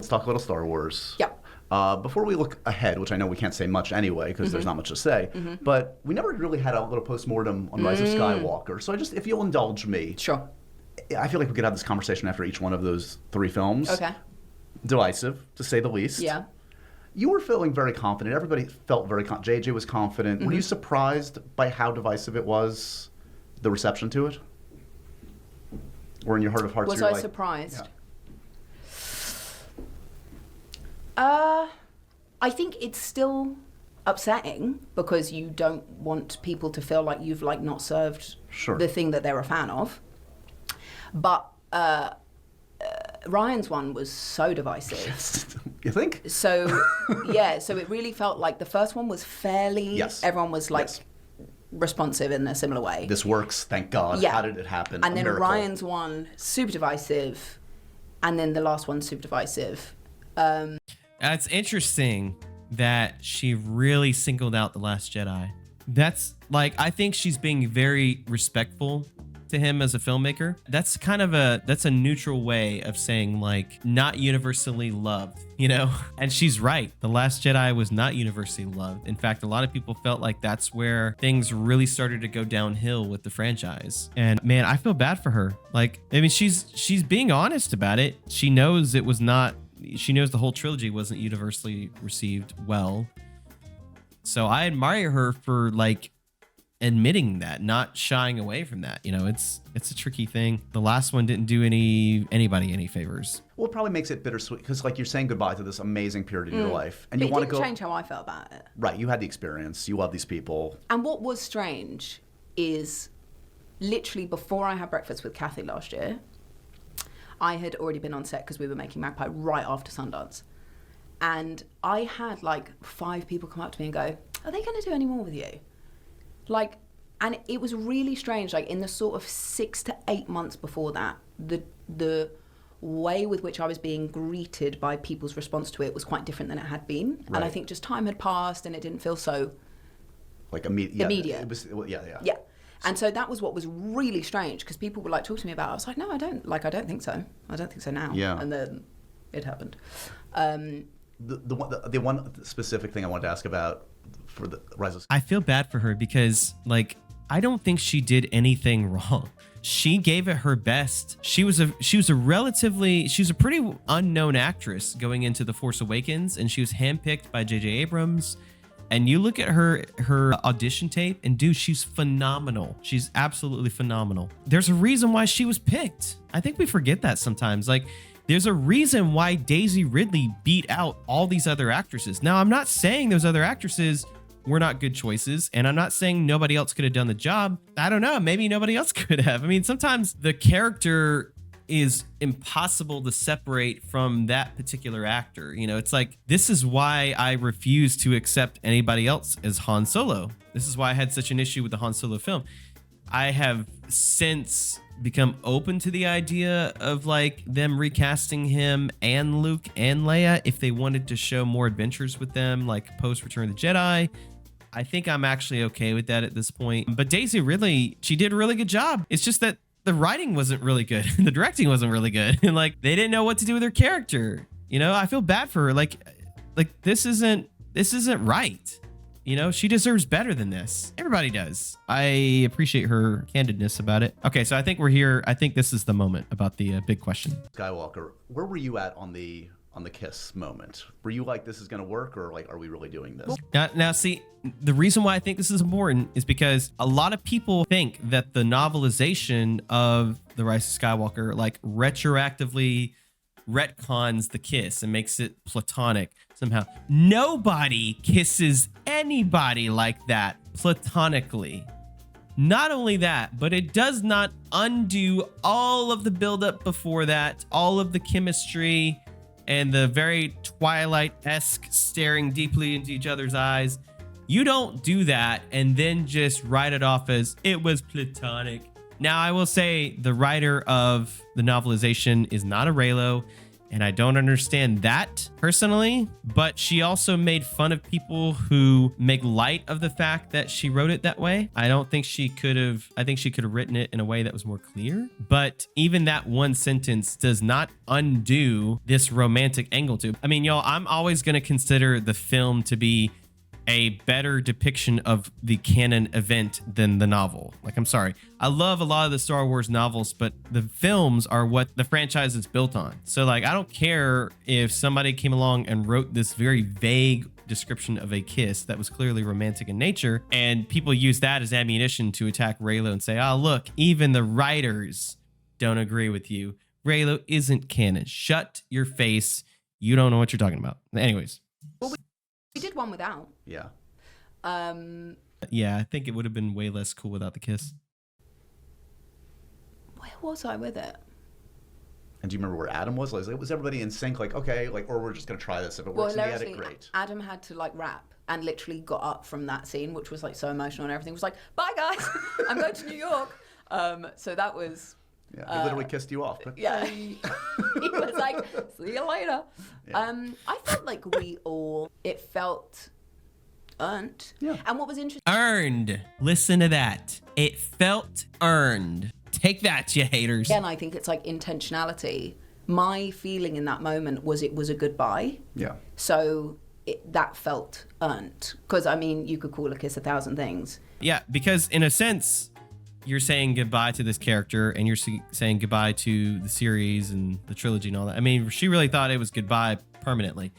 let's talk a little Star Wars. Yep. Before we look ahead, which I know we can't say much anyway because there's not much to say, but we never really had a little postmortem on Rise of Skywalker. So if you'll indulge me. Sure. I feel like we could have this conversation after each one of those 3 films. Okay. Divisive, to say the least. Yeah. You were feeling very confident. Everybody felt very confident. JJ was confident. Were you surprised by how divisive it was, the reception to it? Or in your heart of hearts, Was you're I like, surprised? Yeah. I think it's still upsetting because you don't want people to feel like you've like not served the thing that they're a fan of. But Ryan's one was so divisive. You think? So yeah, so it really felt like the first one was fairly. Yes. Everyone was like responsive in a similar way. This works, thank God. Yeah. How did it happen? And then miracle. Ryan's one super divisive, and then the last one super divisive. It's interesting that she really singled out The Last Jedi. That's like, I think she's being very respectful to him as a filmmaker. That's kind of that's a neutral way of saying like not universally loved, you know? And she's right. The Last Jedi was not universally loved. In fact, a lot of people felt like that's where things really started to go downhill with the franchise. And man, I feel bad for her. Like, I mean, she's being honest about it. She knows it was not. She knows the whole trilogy wasn't universally received well. So I admire her for like admitting that, not shying away from that. You know, it's a tricky thing. The last one didn't do anybody any favors. Well, it probably makes it bittersweet because like you're saying goodbye to this amazing period of your life. And you want to go. It didn't change how I felt about it. Right. You had the experience. You love these people. And what was strange is literally before I had breakfast with Kathy last year, I had already been on set because we were making Magpie right after Sundance. And I had like 5 people come up to me and go, are they going to do any more with you? Like, and it was really strange, like in the sort of 6 to 8 months before that, the way with which I was being greeted by people's response to it was quite different than it had been. Right. And I think just time had passed and it didn't feel so like immediate. It was, yeah. And so that was what was really strange because people would like talk to me about it. I was like, no, I don't think so. I don't think so now. Yeah. And then it happened. The one specific thing I wanted to ask about for the Rise of... I feel bad for her because like I don't think she did anything wrong. She gave it her best. She was a pretty unknown actress going into The Force Awakens, and she was handpicked by J.J. Abrams. And you look at her audition tape, and dude, she's phenomenal. She's absolutely phenomenal. There's a reason why she was picked. I think we forget that sometimes. Like, there's a reason why Daisy Ridley beat out all these other actresses. Now, I'm not saying those other actresses were not good choices, and I'm not saying nobody else could have done the job. I don't know. Maybe nobody else could have. I mean, sometimes the character is impossible to separate from that particular actor. You know, it's like, this is why I refuse to accept anybody else as Han Solo. This is why I had such an issue with the Han Solo film. I have since become open to the idea of like them recasting him and Luke and Leia if they wanted to show more adventures with them, like post Return of the Jedi. I think I'm actually okay with that at this point. But Daisy Ridley, she did a really good job. It's just that the writing wasn't really good. The directing wasn't really good. And like, they didn't know what to do with her character. You know, I feel bad for her. Like this isn't right. You know, she deserves better than this. Everybody does. I appreciate her candidness about it. Okay, so I think we're here. I think this is the moment about the big question. Skywalker, where were you at on the kiss moment? Were you like, this is going to work, or like, are we really doing this? Now, see, the reason why I think this is important is because a lot of people think that the novelization of The Rise of Skywalker like retroactively retcons the kiss and makes it platonic somehow. Nobody kisses anybody like that platonically. Not only that, but it does not undo all of the buildup before that, all of the chemistry and the very Twilight-esque staring deeply into each other's eyes. You don't do that and then just write it off as it was platonic. Now, I will say the writer of the novelization is not a Reylo, And I don't understand that personally, but she also made fun of people who make light of the fact that she wrote it that way. I think she could have written it in a way that was more clear, but even that one sentence does not undo this romantic angle to it. I mean, y'all, I'm always going to consider the film to be a better depiction of the canon event than the novel. Like, I'm sorry. I love a lot of the Star Wars novels, but the films are what the franchise is built on. So like, I don't care if somebody came along and wrote this very vague description of a kiss that was clearly romantic in nature, and people use that as ammunition to attack Reylo and say, oh, look, even the writers don't agree with you. Reylo isn't canon. Shut your face. You don't know what you're talking about. Anyways. Well, we did one without. Yeah. Yeah, I think it would have been way less cool without the kiss. Where was I with it? And do you remember where Adam was? Like, was everybody in sync? Like, okay, like, or we're just gonna try this. If it works in the edit, great. Adam had to like rap and literally got up from that scene, which was like so emotional, and everything was like, "Bye guys, I'm going to New York." So that was. Yeah, he literally kissed you off. But yeah, he was like, "See you later." Yeah. I felt like it felt earned. Yeah. And what was interesting. Earned. Listen to that. It felt earned. Take that, you haters. Again, I think it's like intentionality. My feeling in that moment was it was a goodbye. Yeah. So that felt earned. Because, I mean, you could call a kiss 1,000 things. Yeah, because in a sense, you're saying goodbye to this character and you're saying goodbye to the series and the trilogy and all that. I mean, she really thought it was goodbye permanently.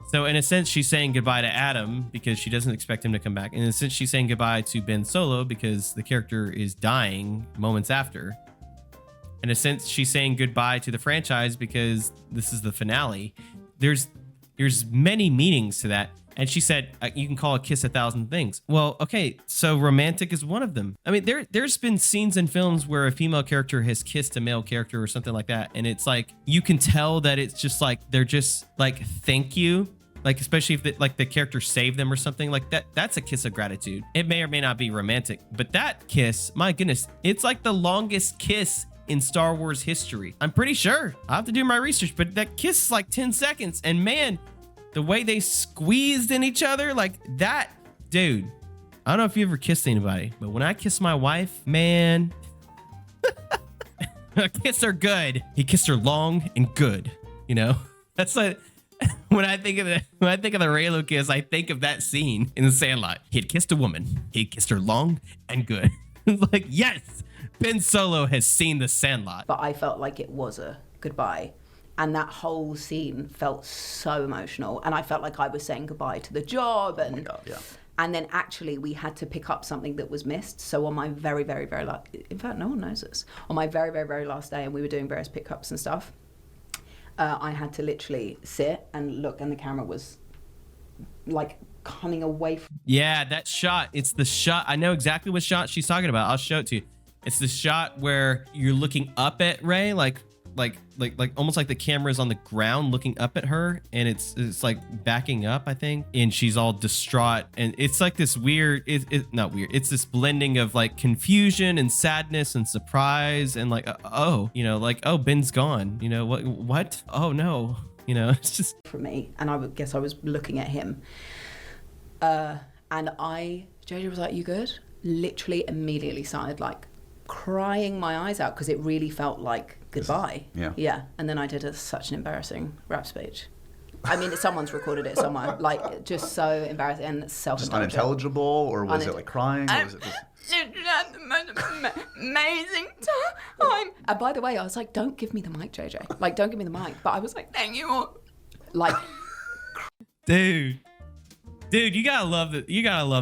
So in a sense, she's saying goodbye to Adam because she doesn't expect him to come back. In a sense, she's saying goodbye to Ben Solo because the character is dying moments after. In a sense, she's saying goodbye to the franchise because this is the finale. There's many meanings to that. And she said, you can call a kiss 1,000 things. Well, okay, so romantic is one of them. I mean, there's been scenes in films where a female character has kissed a male character or something like that. And it's like, you can tell that it's just like, they're just like, thank you. Like, especially if the character saved them or something like that. That's a kiss of gratitude. It may or may not be romantic, but that kiss, my goodness, it's like the longest kiss in Star Wars history. I'm pretty sure. I'll have to do my research, but that kiss is like 10 seconds. And man, the way they squeezed in each other, like that, dude. I don't know if you ever kissed anybody, but when I kiss my wife, man, I kissed her good. He kissed her long and good. You know, that's like when I think of the Reylo kiss, I think of that scene in The Sandlot. He had kissed a woman. He kissed her long and good. It's like, yes, Ben Solo has seen The Sandlot. But I felt like it was a goodbye. And that whole scene felt so emotional. And I felt like I was saying goodbye to the job. And, oh my God, yeah. And then actually we had to pick up something that was missed. So on my very, very, very last, in fact, no one knows this. On my very, very, very last day, and we were doing various pickups and stuff, I had to literally sit and look, and the camera was like coming away from. Yeah, that shot. It's the shot. I know exactly what shot she's talking about. I'll show it to you. It's the shot where you're looking up at Rey, like almost like the camera is on the ground looking up at her, and it's like backing up, I think, and she's all distraught, and it's like this weird, not weird, it's this blending of like confusion and sadness and surprise and like oh, Ben's gone, you know, what oh no, you know, it's just for me. And I would guess I was looking at him, and JJ was like, "You good?" Literally immediately started like crying my eyes out because it really felt like goodbye. Yeah. And then I did such an embarrassing rap speech. I mean, someone's recorded it somewhere. Like, just so embarrassing and self-indulgent. Just unintelligible, or was it like crying? Or was it just... had the most amazing time. And by the way, I was like, don't give me the mic, JJ. Like, don't give me the mic. But I was like, thank you. Like, dude, you gotta love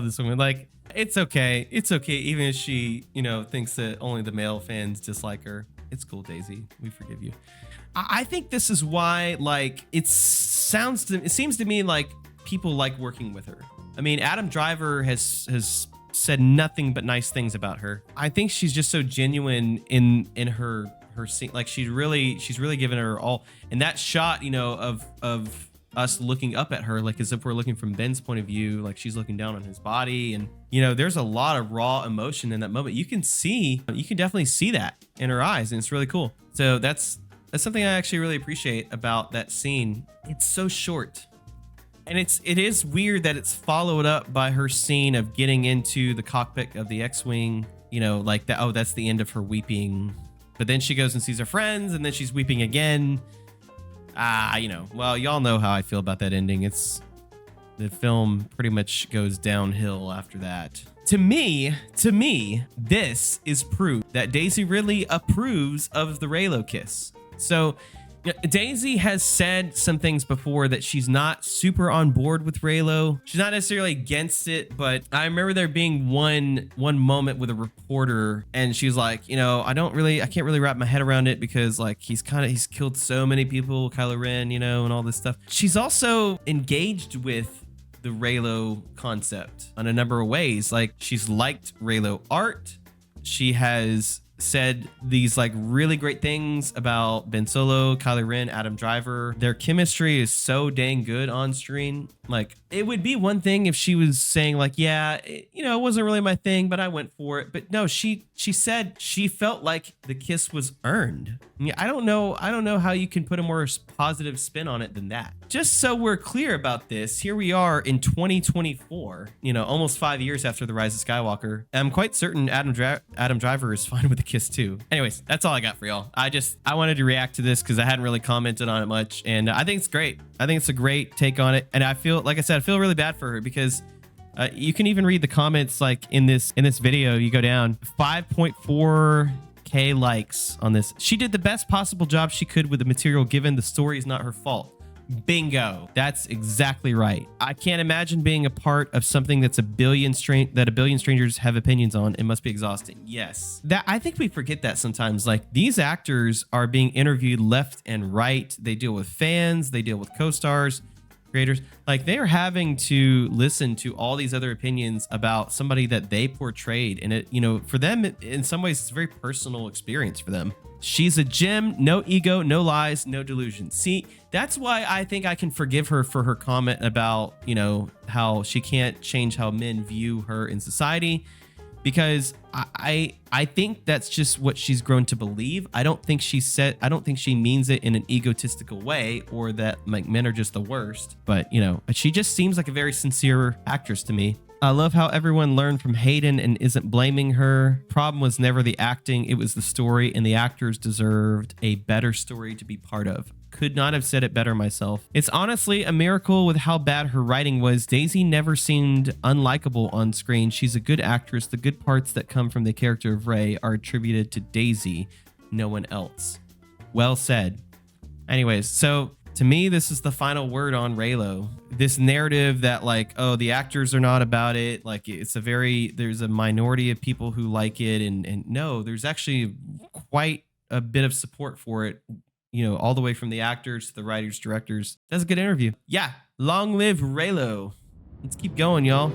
this woman. Like, it's okay. Even if she, you know, thinks that only the male fans dislike her. It's cool, Daisy. We forgive you. I think this is why, like, it seems to me like people like working with her. I mean, Adam Driver has said nothing but nice things about her. I think she's just so genuine in her scene. Like, she's really given her all. And that shot, you know, of us looking up at her, like as if we're looking from Ben's point of view, like she's looking down on his body, and you know, there's a lot of raw emotion in that moment. You can definitely see that in her eyes, and it's really cool. So that's That's something I actually really appreciate about that scene. It's so short. And it is weird that it's followed up by her scene of getting into the cockpit of the X-Wing, you know, like that. Oh, that's the end of her weeping. But then she goes and sees her friends, and then she's weeping again. You know, well, y'all know how I feel about that ending. The film pretty much goes downhill after that. To me, this is proof that Daisy Ridley approves of the Reylo kiss. So, you know, Daisy has said some things before that she's not super on board with Reylo. She's not necessarily against it, but I remember there being one moment with a reporter, and she's like, you know, I can't really wrap my head around it because like he's killed so many people, Kylo Ren, you know, and all this stuff. She's also engaged with the Reylo concept on a number of ways. Like, she's liked Reylo art. She has said these like really great things about Ben Solo, Kylo Ren, Adam Driver. Their chemistry is so dang good on screen. Like, it would be one thing if she was saying like, yeah, it wasn't really my thing, but I went for it. But no, she said she felt like the kiss was earned. I mean, I don't know how you can put a more positive spin on it than that. Just so we're clear about this, here we are in 2024, you know, almost 5 years after The Rise of Skywalker. I'm quite certain Adam Driver is fine with the kiss too. Anyways, that's all I got for y'all. I wanted to react to this because I hadn't really commented on it much, and I think it's great. I think it's a great take on it, and I feel, like I said, I feel really bad for her because you can even read the comments like in this video. You go down 5.4K likes on this. She did the best possible job she could with the material given the story is not her fault. Bingo. That's exactly right. I can't imagine being a part of something that's a billion strangers have opinions on. It must be exhausting. Yes. I think we forget that sometimes. Like, these actors are being interviewed left and right. They deal with fans, they deal with co-stars, creators. Like, they are having to listen to all these other opinions about somebody that they portrayed. And it, you know, for them, in some ways, it's a very personal experience for them. She's a gem, no ego, no lies, no delusion. See, that's why I think I can forgive her for her comment about, you know, how she can't change how men view her in society, because I think that's just what she's grown to believe. I don't think she means it in an egotistical way, or that like men are just the worst. But, you know, she just seems like a very sincere actress to me. I love how everyone learned from Hayden and isn't blaming her. Problem was never the acting, it was the story, and the actors deserved a better story to be part of. Could not have said it better myself. It's honestly a miracle with how bad her writing was. Daisy never seemed unlikable on screen. She's a good actress. The good parts that come from the character of Rey are attributed to Daisy, no one else. Well said. Anyways, so to me, this is the final word on Reylo. This narrative that like, oh, the actors are not about it. Like, there's a minority of people who like it. And no, there's actually quite a bit of support for it, you know, all the way from the actors to the writers, directors. That's a good interview. Yeah. Long live Reylo. Let's keep going, y'all.